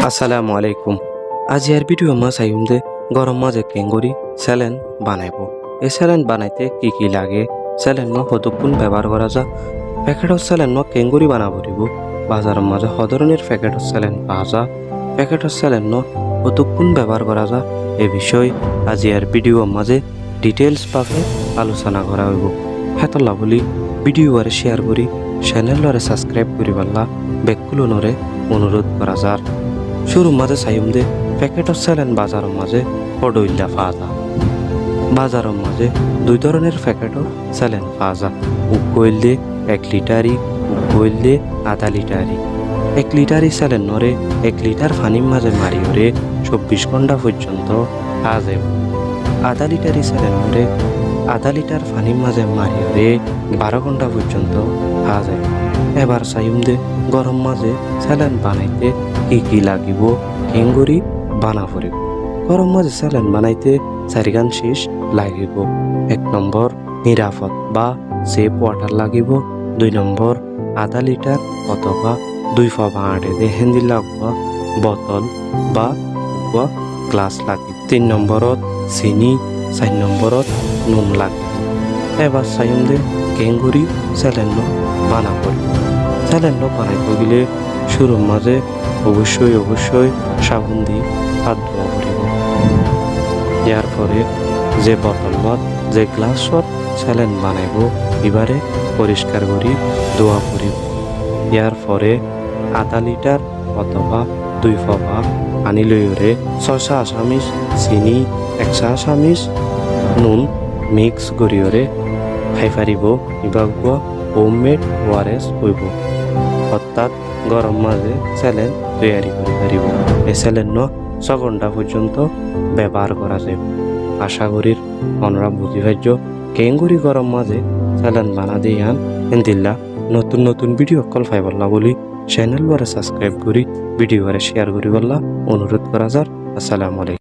আসসালামু আলাইকুম। আজি আর ভিডিও মা চাইম যে গরম মাঝে কেঙ্গুরি স্যালেন বানাইব। এই স্যালেন বানাইতে কি কি লাগে, স্যালেন কতক্ষণ ব্যবহার করা যা, প্যাকেটর স্যালেন কেঙ্গুরি বানাবো দিব। বাজারের মাঝে সধরনের প্যাকেটর স্যালেন পাওয়া যা, প্যাকেটর স্যালেন কতক্ষণ ব্যবহার করা যা এ বিষয় আজি আর ভিডিও মাঝে ডিটেলস ভাবে আলোচনা করা হইব। হেতলা বলি ভিডিও আর শেয়ার করি, চ্যানেলরে সাবস্ক্রাইব করি পাল্লা বেকুলনরে অনুরোধ করা যার। শুরু মাঝে চাইম দে প্যাকেটর স্যালেন বাজারের মাঝে পডইল্লা পাওয়া যা। বাজারের মাঝে দুই ধরনের প্যাকেটর স্যালেন পাওয়া যা। উগইলে 1 লিটারি, উগইলে আধা লিটারি। 1 লিটারি স্যালেন নরে 1 লিটার পানির মাঝে মারিওরে 24 ঘন্টা পর্যন্ত পাওয়া যায়। আধা লিটারি স্যালেন নরে আধা লিটার পানির মাঝে মারিওরে 12 ঘন্টা পর্যন্ত পাওয়া যায়। এবার চাইম দে গরম মাঝে স্যালেন বানাইতে কি কি লাগিব, কেঙ্গুরি বানা পড়িব। গরম মাঝে স্যালেন বানাইতে 4 গান শীষ লাগিব। 1 নম্বর নিরাপদ বা সেফ ওয়াটার লাগিব। 2 নম্বর আধা লিটার অথবা 2 ফবা আড়ে দে হেন্দি লাগব বোতল বা গ্লাস লাগিব। 3 নম্বরত চিনি, 4 নম্বরত নুন লাগিব। এবার চাইম দে কেঙ্গুরি স্যালেন বানা পড়িব। স্যালেন বানাইতে গেলে শুরুর মাঝে অবশ্যই সাবুন দিয়ে হাত ধোয়া পড়িব। ইয়ার পরে যে বোতলত যে গ্লাসত স্যালেন বানাইব এবারে পরিষ্কার করি ধোয়া পড়িব। ইয়ার পরে আধা লিটার অথবা 2 ফবা পানি লইরে 6 আসামিস চিনি 1 আসামিস নুন মিক্স করিওরে খাই পারিব। ইবাগ হোমমেড ওয়ারেস হইব, অর্থাৎ গরম মাঝে স্যালেন তৈরি করে পারিব। এই স্যালেন 6 ঘন্টা পর্যন্ত ব্যবহার করা যায়। আশা করি আমরা বুঝি পাইছ কেঙ্গুরি গরম মাঝে স্যালেন বানা দিয়ে আন এন্দিল্লা নতুন ভিডিও কল পাই বললা বলি চ্যানেল বারে সাবস্ক্রাইব করি ভিডিও বারে শেয়ার করি বললা অনুরোধ করা যার। আসসালামু আলাইকুম।